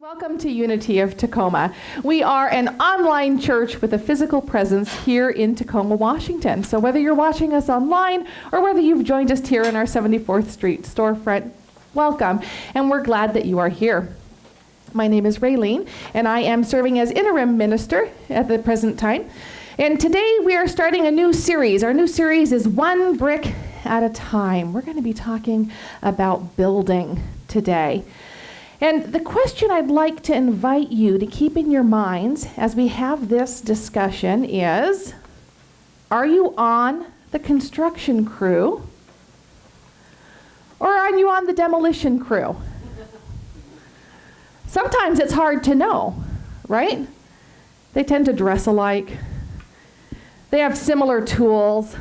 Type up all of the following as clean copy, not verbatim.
Welcome to Unity of Tacoma. We are an online church with a physical presence here in Tacoma, Washington. So whether you're watching us online or whether you've joined us here in our 74th Street storefront, welcome, and we're glad that you are here. My name is Raylene, and I am serving as interim minister at the present time. And today we are starting a new series. Our new series is One Brick at a Time. We're going to be talking about building today. And the question I'd like to invite you to keep in your minds as we have this discussion is, are you on the construction crew or are you on the demolition crew? Sometimes it's hard to know, right? They tend to dress alike. They have similar tools.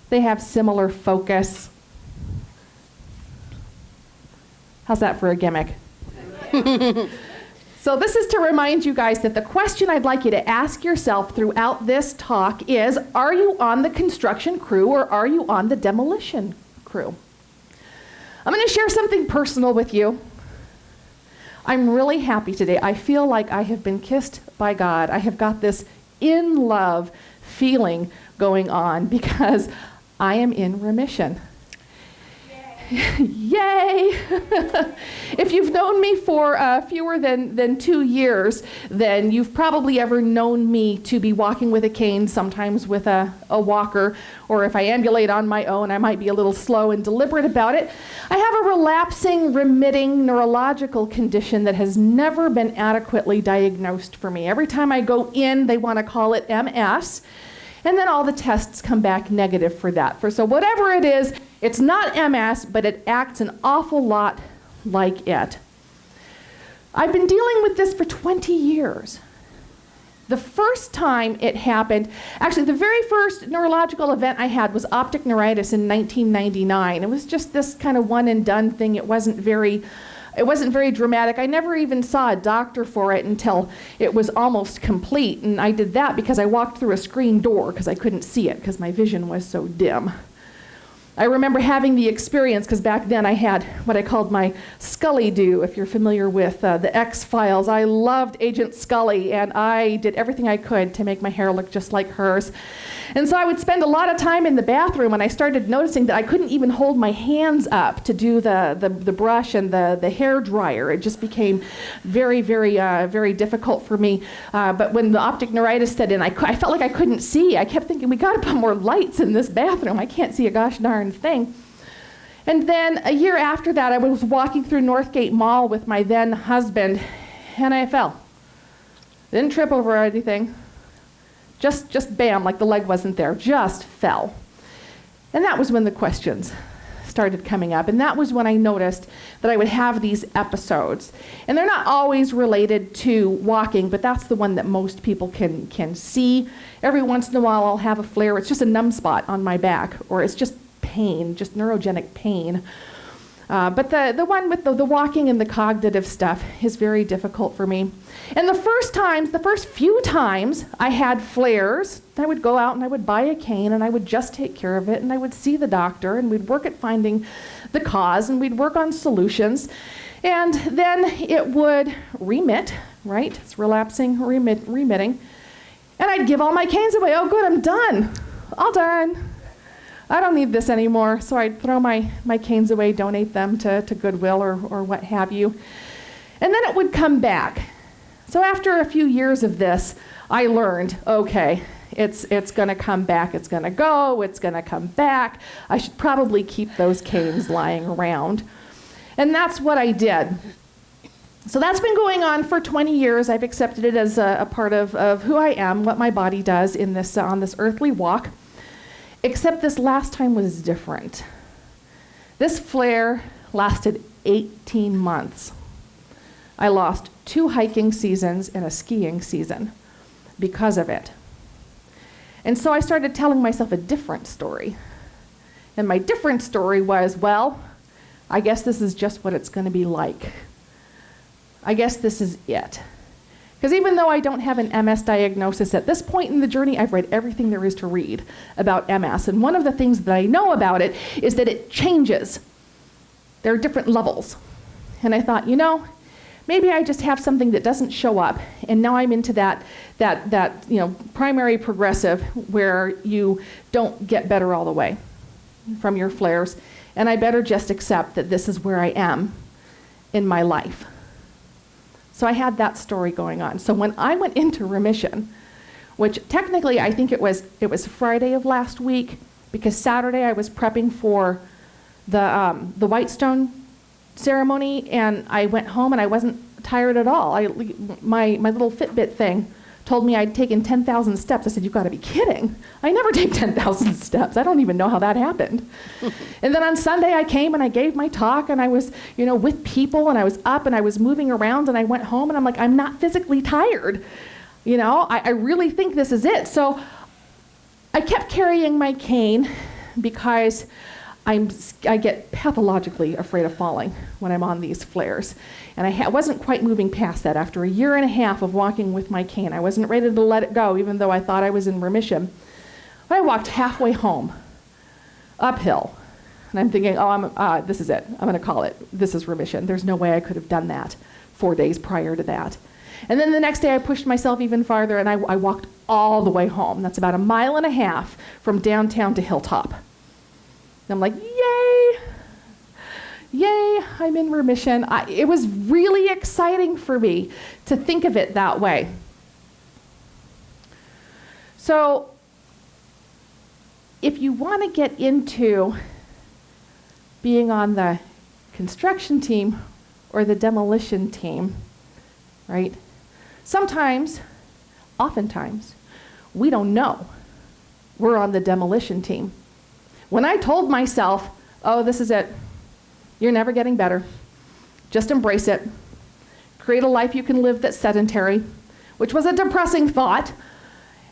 They have similar focus. How's that for a gimmick? So this is to remind you guys that the question I'd like you to ask yourself throughout this talk is, are you on the construction crew or are you on the demolition crew? I'm going to share something personal with you. I'm really happy today. I feel like I have been kissed by God. I have got this in love feeling going on because I am in remission. Yay! If you've known me for fewer than 2 years, then you've probably ever known me to be walking with a cane, sometimes with a walker, or if I ambulate on my own, I might be a little slow and deliberate about it. I have a relapsing, remitting neurological condition that has never been adequately diagnosed for me. Every time I go in, they want to call it MS, and then all the tests come back negative for that. So whatever it is, it's not MS, but it acts an awful lot like it. I've been dealing with this for 20 years. The first time it happened, actually the very first neurological event I had was optic neuritis in 1999. It was just this kind of one and done thing. It wasn't very dramatic. I never even saw a doctor for it until it was almost complete. And I did that because I walked through a screen door because I couldn't see it because my vision was so dim. I remember having the experience because back then I had what I called my Scully do, if you're familiar with the X-Files. I loved Agent Scully, and I did everything I could to make my hair look just like hers. And so I would spend a lot of time in the bathroom, and I started noticing that I couldn't even hold my hands up to do the brush and the hair dryer. It just became very, very difficult for me. But when the optic neuritis set in, I felt like I couldn't see. I kept thinking, we got to put more lights in this bathroom. I can't see a gosh darn thing. And then a year after that, I was walking through Northgate Mall with my then husband, and I fell. Didn't trip over anything. Just bam, like the leg wasn't there, just fell. And that was when the questions started coming up. And that was when I noticed that I would have these episodes. And they're not always related to walking, but that's the one that most people can see. Every once in a while I'll have a flare. It's just a numb spot on my back, or it's just pain, just neurogenic pain. But the one with the walking and the cognitive stuff is very difficult for me. And the first few times I had flares, I would go out and I would buy a cane and I would just take care of it and I would see the doctor and we'd work at finding the cause and we'd work on solutions. And then it would remit, right? It's relapsing, remitting. And I'd give all my canes away. Oh, good, I'm done. All done. I don't need this anymore. So I'd throw my canes away, donate them to Goodwill or what have you. And then it would come back. So after a few years of this, I learned, okay, it's going to come back, it's going to go, it's going to come back. I should probably keep those canes lying around. And that's what I did. So that's been going on for 20 years. I've accepted it as a part of who I am, what my body does in this on this earthly walk. Except this last time was different. This flare lasted 18 months. I lost 2 hiking seasons and a skiing season because of it. And so I started telling myself a different story. And my different story was, well, I guess this is just what it's going to be like. I guess this is it. Because even though I don't have an MS diagnosis at this point in the journey, I've read everything there is to read about MS. And one of the things that I know about it is that it changes. There are different levels. And I thought, maybe I just have something that doesn't show up, and now I'm into that primary progressive where you don't get better all the way from your flares, and I better just accept that this is where I am in my life. So I had that story going on. So when I went into remission, which technically I think it was Friday of last week, because Saturday I was prepping for the Whitestone ceremony, and I went home and I wasn't tired at all. My little Fitbit thing told me I'd taken 10,000 steps. I said, "You've got to be kidding. I never take 10,000 steps. I don't even know how that happened." And then on Sunday I came and I gave my talk, and I was, with people, and I was up and I was moving around, and I went home and I'm like, I'm not physically tired. I really think this is it. So I kept carrying my cane because I get pathologically afraid of falling when I'm on these flares. And I wasn't quite moving past that. After a year and a half of walking with my cane, I wasn't ready to let it go, even though I thought I was in remission. But I walked halfway home, uphill. And I'm thinking, this is it. I'm going to call it. This is remission. There's no way I could have done that 4 days prior to that. And then the next day I pushed myself even farther, and I walked all the way home. That's about 1.5 miles from downtown to Hilltop. And I'm like, yay, I'm in remission. It was really exciting for me to think of it that way. So if you want to get into being on the construction team or the demolition team, right? Oftentimes, we don't know we're on the demolition team. When I told myself, oh, this is it, you're never getting better, just embrace it, create a life you can live that's sedentary, which was a depressing thought.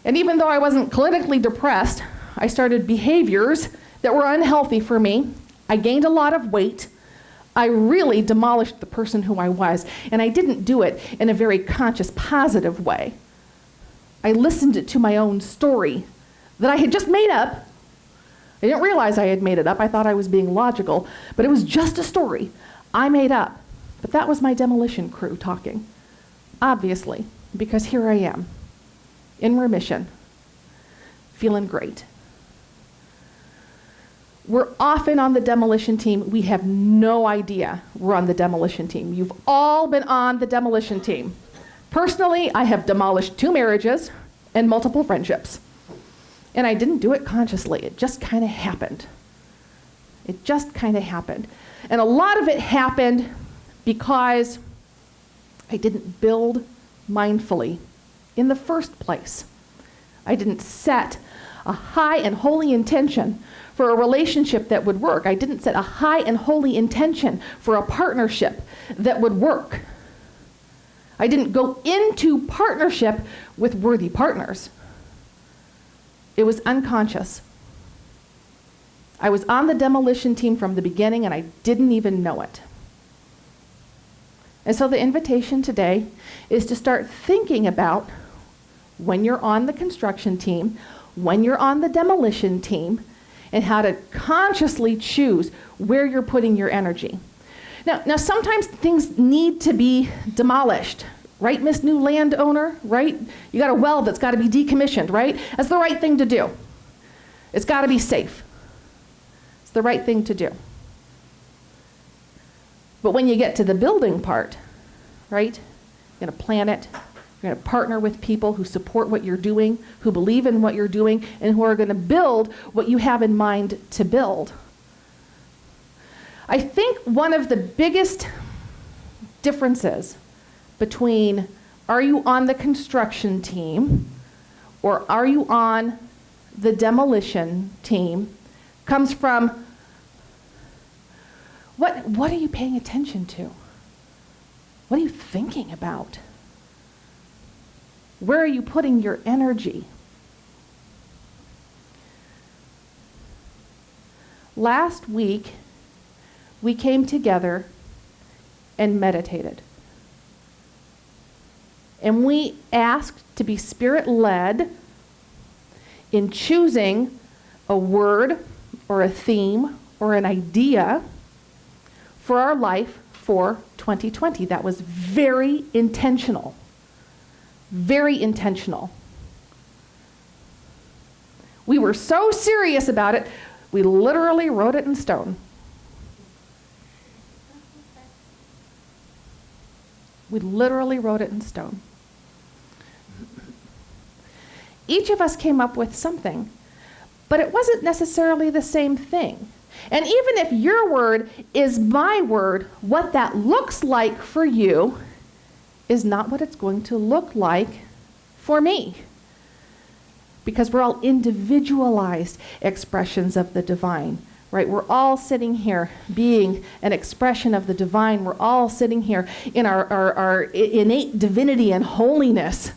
And even though I wasn't clinically depressed, I started behaviors that were unhealthy for me. I gained a lot of weight. I really demolished the person who I was, and I didn't do it in a very conscious, positive way. I listened to my own story that I had just made up. I didn't realize I had made it up. I thought I was being logical, but it was just a story I made up. But that was my demolition crew talking, obviously, because here I am, in remission, feeling great. We're often on the demolition team. We have no idea we're on the demolition team. You've all been on the demolition team. Personally, I have demolished 2 marriages and multiple friendships. And I didn't do it consciously. It just kind of happened. It just kind of happened. And a lot of it happened because I didn't build mindfully in the first place. I didn't set a high and holy intention for a relationship that would work. I didn't set a high and holy intention for a partnership that would work. I didn't go into partnership with worthy partners. It was unconscious. I was on the demolition team from the beginning, and I didn't even know it. And so the invitation today is to start thinking about when you're on the construction team, when you're on the demolition team, and how to consciously choose where you're putting your energy. Now sometimes things need to be demolished. Right, Miss New Landowner, right? You got a well that's got to be decommissioned, right? That's the right thing to do. It's got to be safe. It's the right thing to do. But when you get to the building part, right? You're going to plan it. You're going to partner with people who support what you're doing, who believe in what you're doing, and who are going to build what you have in mind to build. I think one of the biggest differences between are you on the construction team or are you on the demolition team comes from what are you paying attention to? What are you thinking about? Where are you putting your energy? Last week, we came together and meditated. And we asked to be Spirit-led in choosing a word or a theme or an idea for our life for 2020. That was very intentional. Very intentional. We were so serious about it, we literally wrote it in stone. We literally wrote it in stone. Each of us came up with something, but it wasn't necessarily the same thing. And even if your word is my word, what that looks like for you is not what it's going to look like for me. Because we're all individualized expressions of the divine, right? We're all sitting here being an expression of the divine. We're all sitting here in our innate divinity and holiness.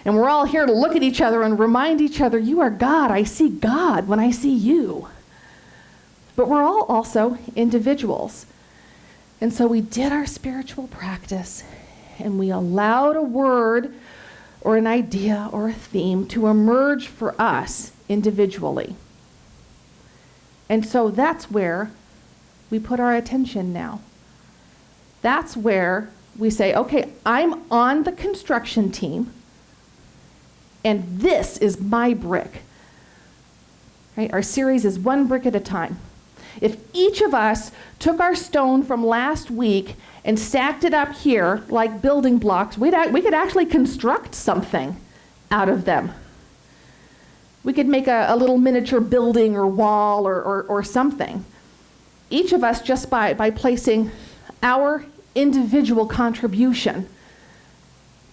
And we're all here to look at each other and remind each other, you are God. I see God when I see you. But we're all also individuals. And so we did our spiritual practice, and we allowed a word or an idea or a theme to emerge for us individually. And so that's where we put our attention now. That's where we say, okay, I'm on the construction team, and this is my brick. Right? Our series is one brick at a time. If each of us took our stone from last week and stacked it up here like building blocks, we could actually construct something out of them. We could make a little miniature building or wall or something. Each of us just by placing our individual contribution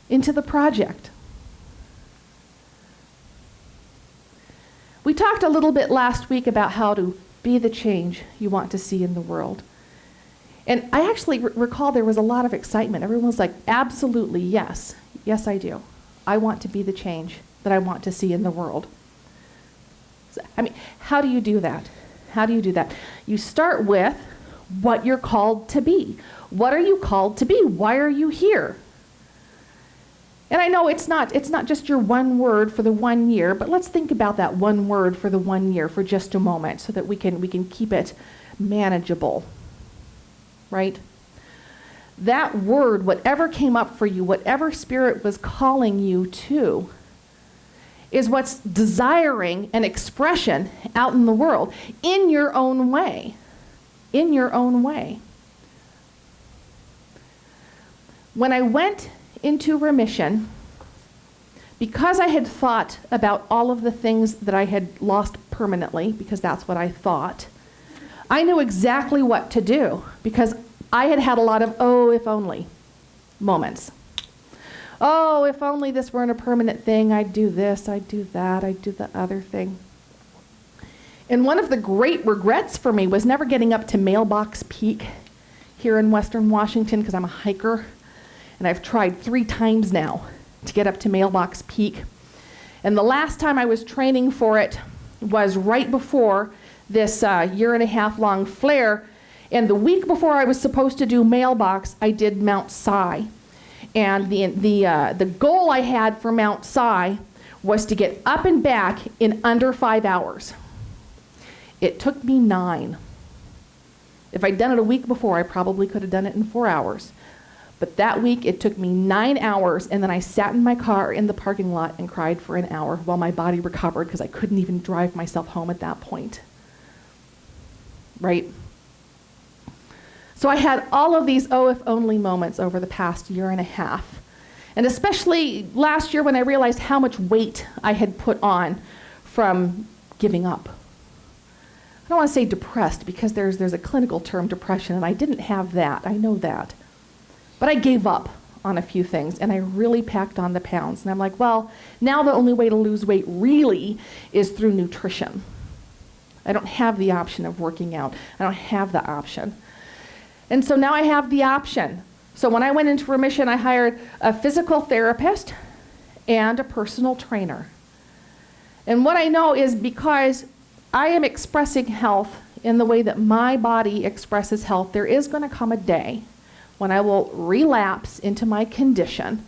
into the project. We talked a little bit last week about how to be the change you want to see in the world. And I actually recall there was a lot of excitement. Everyone was like, absolutely, yes. Yes, I do. I want to be the change that I want to see in the world. So, I mean, how do you do that? How do you do that? You start with what you're called to be. What are you called to be? Why are you here? And I know it's not just your one word for the 1 year, but let's think about that one word for the 1 year for just a moment so that we can keep it manageable, right? That word, whatever came up for you, whatever spirit was calling you to, is what's desiring an expression out in the world in your own way. In your own way. When I went into remission, because I had thought about all of the things that I had lost permanently, because that's what I thought, I knew exactly what to do, because I had had a lot of oh, if only moments. Oh, if only this weren't a permanent thing, I'd do this, I'd do that, I'd do the other thing. And one of the great regrets for me was never getting up to Mailbox Peak here in Western Washington, because I'm a hiker. And I've tried 3 times now to get up to Mailbox Peak. And the last time I was training for it was right before this 1.5 long flare. And the week before I was supposed to do Mailbox, I did Mount Si. And the goal I had for Mount Si was to get up and back in under 5 hours. It took me 9. If I'd done it a week before, I probably could have done it in 4 hours. But that week, it took me 9 hours, and then I sat in my car in the parking lot and cried for an hour while my body recovered, because I couldn't even drive myself home at that point. Right? So I had all of these oh, if only moments over the past 1.5 years. And especially last year when I realized how much weight I had put on from giving up. I don't want to say depressed, because there's a clinical term, depression, and I didn't have that. I know that. But I gave up on a few things, and I really packed on the pounds. And I'm like, well, now the only way to lose weight really is through nutrition. I don't have the option of working out. I don't have the option. And so now I have the option. So when I went into remission, I hired a physical therapist and a personal trainer. And what I know is because I am expressing health in the way that my body expresses health, there is going to come a day when I will relapse into my condition.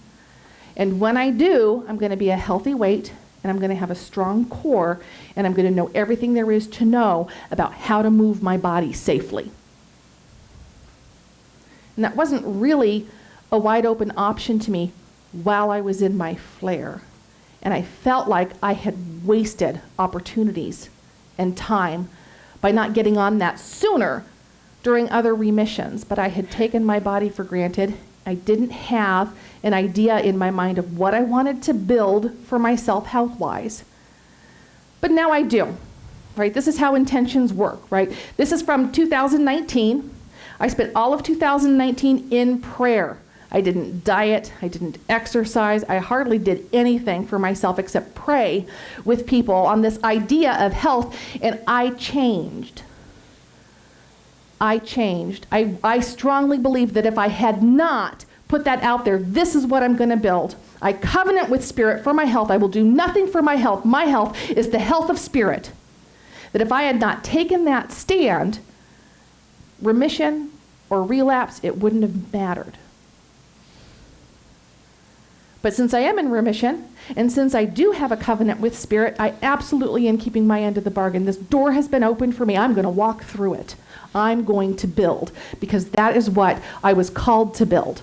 And when I do, I'm going to be a healthy weight, and I'm going to have a strong core, and I'm going to know everything there is to know about how to move my body safely. And that wasn't really a wide open option to me while I was in my flare. And I felt like I had wasted opportunities and time by not getting on that sooner during other remissions. But I had taken my body for granted. I didn't have an idea in my mind of what I wanted to build for myself health-wise. But now I do, right? This is how intentions work, right? This is from 2019. I spent all of 2019 in prayer. I didn't diet, I didn't exercise, I hardly did anything for myself except pray with people on this idea of health, and I changed. I strongly believe that if I had not put that out there, this is what I'm going to build. I covenant with Spirit for my health. I will do nothing for my health. My health is the health of Spirit. That if I had not taken that stand, remission or relapse, it wouldn't have mattered. But since I am in remission, and since I do have a covenant with Spirit, I absolutely am keeping my end of the bargain. This door has been opened for me. I'm going to walk through it. I'm going to build, because that is what I was called to build.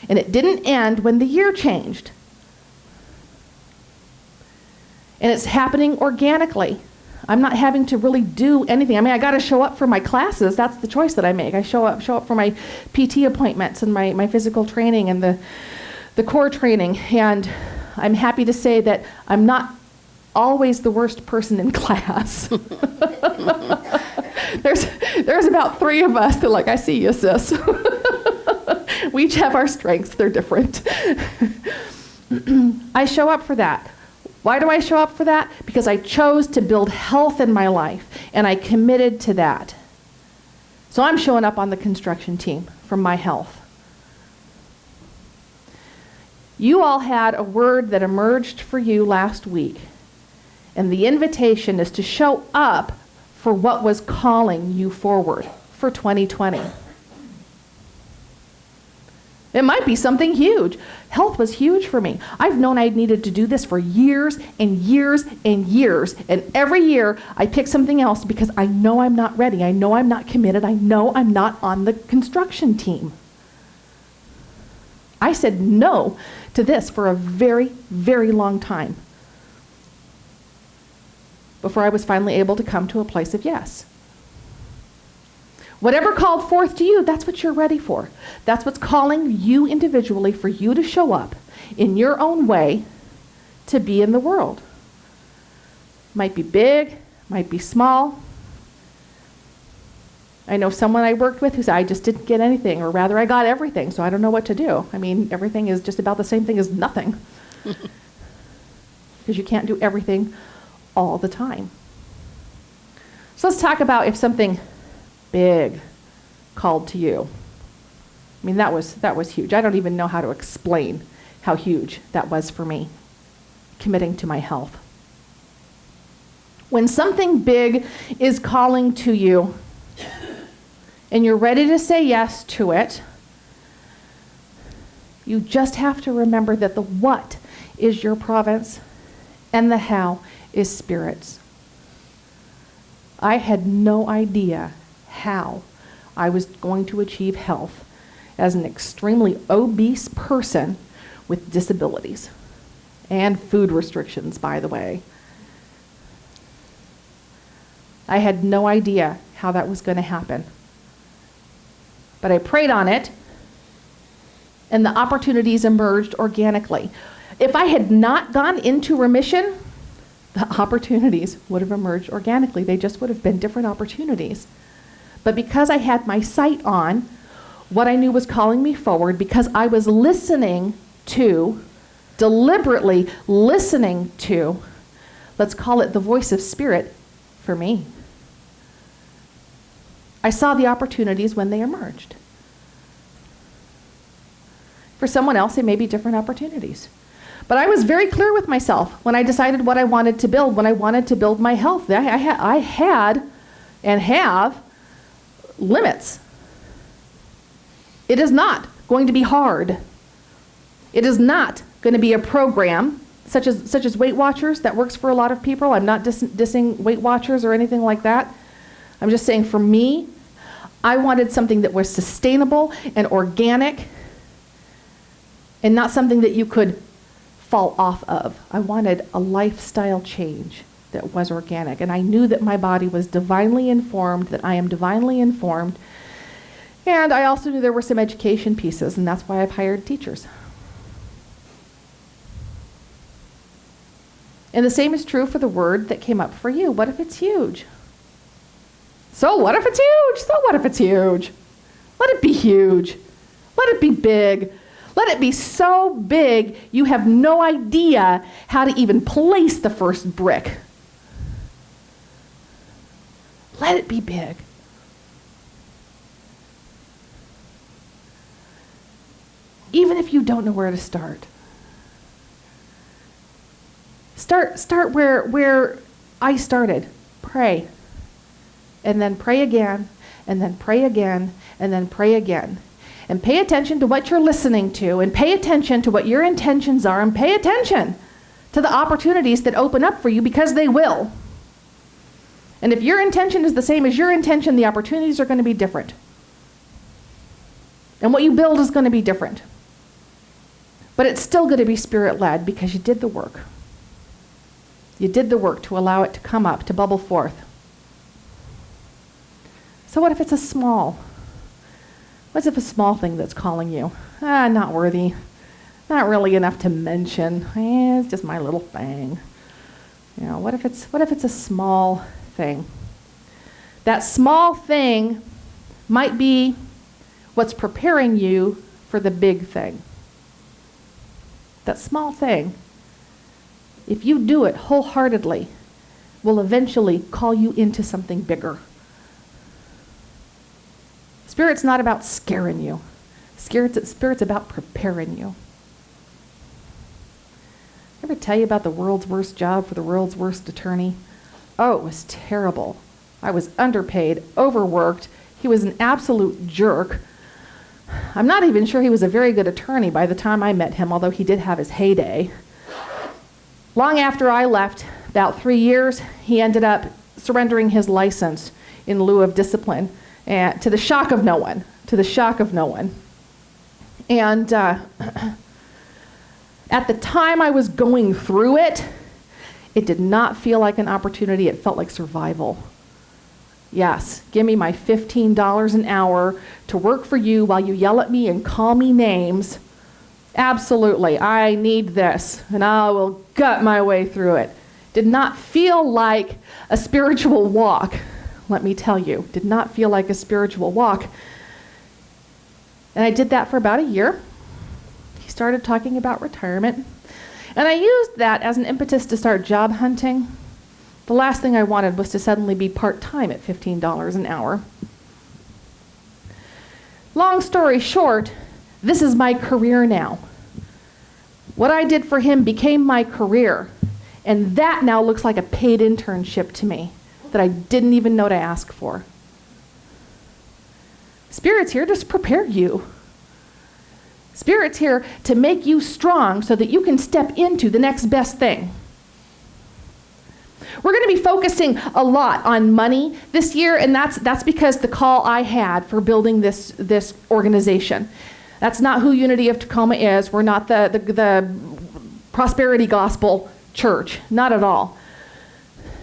And it didn't end when the year changed. And it's happening organically. I'm not having to really do anything. I mean, I got to show up for my classes. That's the choice that I make. I show up for my PT appointments and my physical training and the core training. And I'm happy to say that I'm not always the worst person in class. There's about 3 of us that like, I see you, sis. We each have our strengths. They're different. I show up for that. Why do I show up for that? Because I chose to build health in my life, and I committed to that. So I'm showing up on the construction team for my health. You all had a word that emerged for you last week, and the invitation is to show up for what was calling you forward for 2020. It might be something huge. Health was huge for me. I've known I needed to do this for years and years and years. And every year I pick something else because I know I'm not ready. I know I'm not committed. I know I'm not on the construction team. I said no to this for a very, very long time before I was finally able to come to a place of yes. Whatever called forth to you, that's what you're ready for. That's what's calling you individually for you to show up in your own way to be in the world. Might be big, might be small. I know someone I worked with who said, I just didn't get anything, or rather I got everything, so I don't know what to do. I mean, everything is just about the same thing as nothing. Because you can't do everything all the time. So let's talk about if something big called to you. I mean, that was huge. I don't even know how to explain how huge that was for me, committing to my health. When something big is calling to you and you're ready to say yes to it, you just have to remember that the what is your province and the how is Spirit's. I had no idea how I was going to achieve health as an extremely obese person with disabilities and food restrictions, by the way. I had no idea how that was going to happen. But I prayed on it, and the opportunities emerged organically. If I had not gone into remission, the opportunities would have emerged organically. They just would have been different opportunities. But because I had my sight on what I knew was calling me forward, because I was listening to, deliberately listening to, let's call it the voice of Spirit for me, I saw the opportunities when they emerged. For someone else, it may be different opportunities. But I was very clear with myself when I decided what I wanted to build, when I wanted to build my health. I had and have limits. It is not going to be hard. It is not going to be a program such as Weight Watchers that works for a lot of people. I'm not dissing Weight Watchers or anything like that. I'm just saying for me, I wanted something that was sustainable and organic and not something that you could fall off of. I wanted a lifestyle change that was organic. And I knew that my body was divinely informed, that I am divinely informed. And I also knew there were some education pieces, and that's why I've hired teachers. And the same is true for the word that came up for you. What if it's huge? So what if it's huge? So what if it's huge? Let it be huge. Let it be big. Let it be so big you have no idea how to even place the first brick. Let it be big. Even if you don't know where to start. Start where I started. Pray. And then pray again, and then pray again, and then pray again. And pay attention to what you're listening to, and pay attention to what your intentions are, and pay attention to the opportunities that open up for you, because they will. And if your intention is the same as your intention, the opportunities are going to be different. And what you build is going to be different. But it's still going to be Spirit-led because you did the work. You did the work to allow it to come up, to bubble forth. So what if it's a small? What if a small thing that's calling you? Not worthy. Not really enough to mention. It's just my little thing. You know, what if it's a small thing? That small thing might be what's preparing you for the big thing. That small thing, if you do it wholeheartedly, will eventually call you into something bigger. Spirit's not about scaring you. Spirit's about preparing you. Ever tell you about the world's worst job for the world's worst attorney? Oh, it was terrible. I was underpaid, overworked. He was an absolute jerk. I'm not even sure he was a very good attorney by the time I met him, although he did have his heyday. Long after I left, about 3 years, he ended up surrendering his license in lieu of discipline, and to the shock of no one. And at the time I was going through it, it did not feel like an opportunity. It felt like survival. Yes, give me my $15 an hour to work for you while you yell at me and call me names. Absolutely, I need this, and I will gut my way through it. Did not feel like a spiritual walk, let me tell you. Did not feel like a spiritual walk. And I did that for about a year. He started talking about retirement. And I used that as an impetus to start job hunting. The last thing I wanted was to suddenly be part-time at $15 an hour. Long story short, this is my career now. What I did for him became my career. And that now looks like a paid internship to me that I didn't even know to ask for. Spirit's here to prepare you. Spirit's here to make you strong so that you can step into the next best thing. We're going to be focusing a lot on money this year, and that's because the call I had for building this organization. That's not who Unity of Tacoma is. We're not the prosperity gospel church, not at all.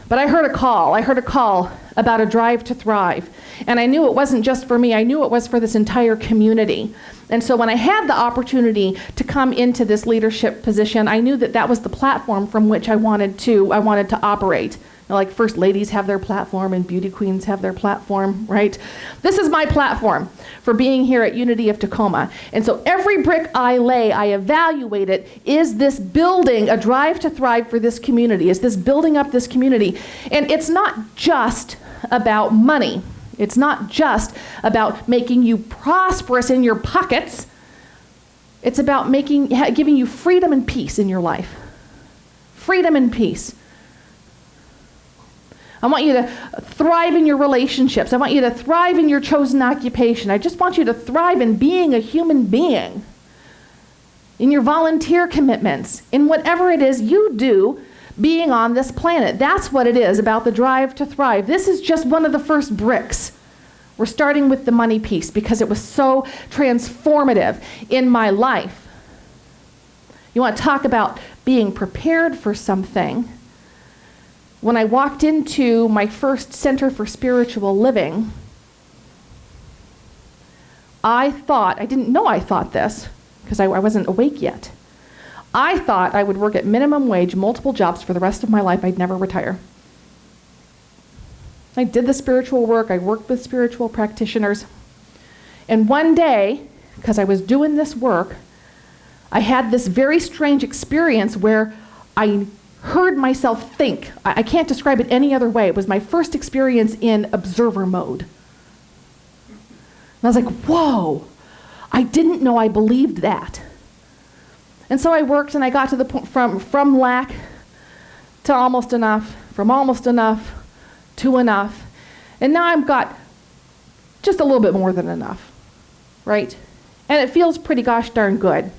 But I heard a call. I heard a call about a drive to thrive. And I knew it wasn't just for me. I knew it was for this entire community. And so when I had the opportunity to come into this leadership position, I knew that that was the platform from which I wanted to operate. You know, like first ladies have their platform and beauty queens have their platform, right? This is my platform for being here at Unity of Tacoma. And so every brick I lay, I evaluate it. Is this building a drive to thrive for this community? Is this building up this community? And it's not just about money. It's not just about making you prosperous in your pockets. It's about giving you freedom and peace in your life. Freedom and peace. I want you to thrive in your relationships. I want you to thrive in your chosen occupation. I just want you to thrive in being a human being, in your volunteer commitments, in whatever it is you do being on this planet. That's what it is about the drive to thrive. This is just one of the first bricks. We're starting with the money piece because it was so transformative in my life. You want to talk about being prepared for something. When I walked into my first Center for Spiritual Living, I didn't know I thought this because I wasn't awake yet. I thought I would work at minimum wage, multiple jobs for the rest of my life. I'd never retire. I did the spiritual work. I worked with spiritual practitioners. And one day, because I was doing this work, I had this very strange experience where I heard myself think. I can't describe it any other way. It was my first experience in observer mode. And I was like, whoa, I didn't know I believed that. And so I worked and I got to the point from lack to almost enough, from almost enough to enough. And now I've got just a little bit more than enough, right? And it feels pretty gosh darn good.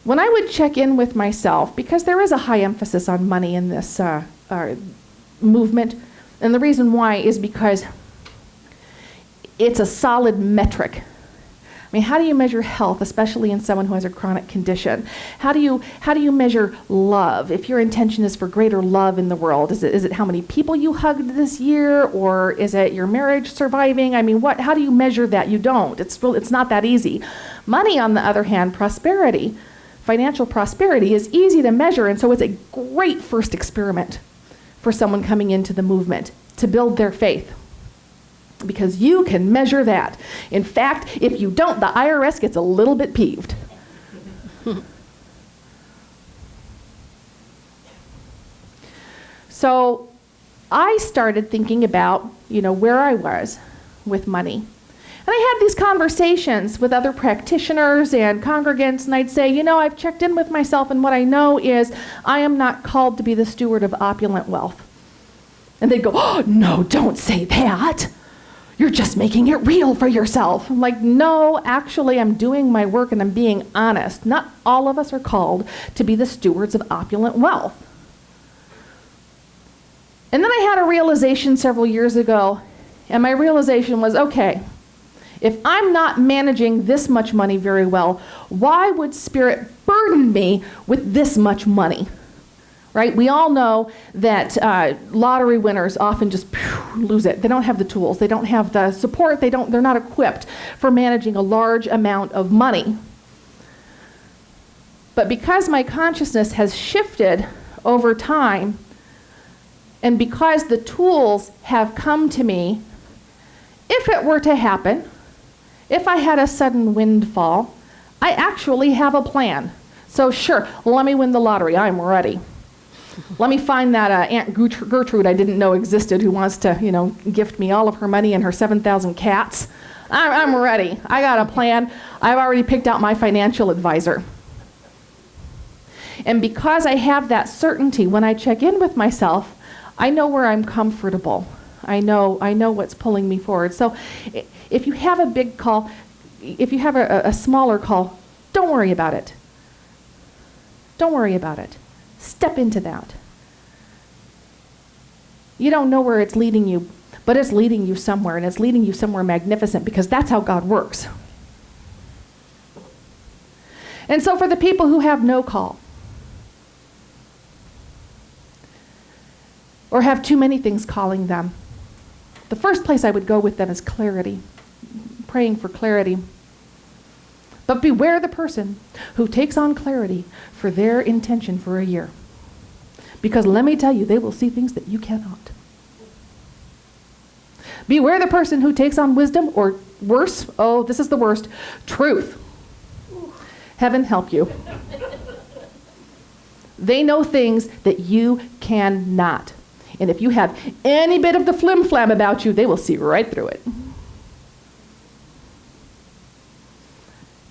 When I would check in with myself, because there is a high emphasis on money in this movement, and the reason why is because it's a solid metric. I mean, how do you measure health, especially in someone who has a chronic condition? How do you measure love? If your intention is for greater love in the world, is it how many people you hugged this year, or is it your marriage surviving? I mean, how do you measure that? You don't. It's not that easy. Money, on the other hand, prosperity, financial prosperity, is easy to measure, and so it's a great first experiment for someone coming into the movement to build their faith. Because you can measure that. In fact, if you don't, the IRS gets a little bit peeved. So I started thinking about, where I was with money. And I had these conversations with other practitioners and congregants, and I'd say, I've checked in with myself, and what I know is I am not called to be the steward of opulent wealth. And they'd go, oh, no, don't say that. You're just making it real for yourself. I'm like, no, actually, I'm doing my work and I'm being honest. Not all of us are called to be the stewards of opulent wealth. And then I had a realization several years ago, and my realization was, okay, if I'm not managing this much money very well, why would Spirit burden me with this much money? Right? We all know that lottery winners often just lose it. They don't have the tools. They don't have the support. They're not equipped for managing a large amount of money. But because my consciousness has shifted over time, and because the tools have come to me, if it were to happen, if I had a sudden windfall, I actually have a plan. So sure, let me win the lottery. I'm ready. Let me find that Aunt Gertrude I didn't know existed who wants to, gift me all of her money and her 7,000 cats. I'm ready. I got a plan. I've already picked out my financial advisor. And because I have that certainty, when I check in with myself, I know where I'm comfortable. I know what's pulling me forward. So if you have a big call, if you have a smaller call, don't worry about it. Don't worry about it. Step into that. You don't know where it's leading you, but it's leading you somewhere, and it's leading you somewhere magnificent, because that's how God works. And so for the people who have no call, or have too many things calling them, the first place I would go with them is clarity, praying for clarity. But beware the person who takes on clarity for their intention for a year. Because let me tell you, they will see things that you cannot. Beware the person who takes on wisdom, or worse, oh, this is the worst, truth. Heaven help you. They know things that you cannot. And if you have any bit of the flim-flam about you, they will see right through it.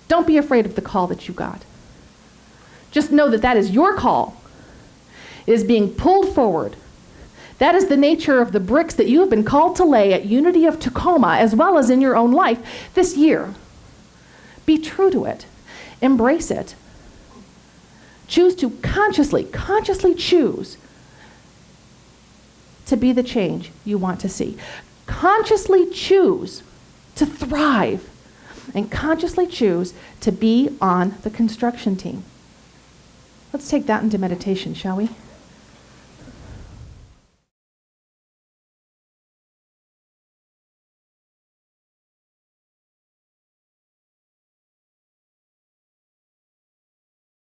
Don't be afraid of the call that you got. Just know that that is your call. It is being pulled forward. That is the nature of the bricks that you have been called to lay at Unity of Tacoma, as well as in your own life this year. Be true to it. Embrace it. Choose to consciously choose to be the change you want to see. consciously choose to thrive and consciously choose to be on the construction team. Let's take that into meditation, shall we?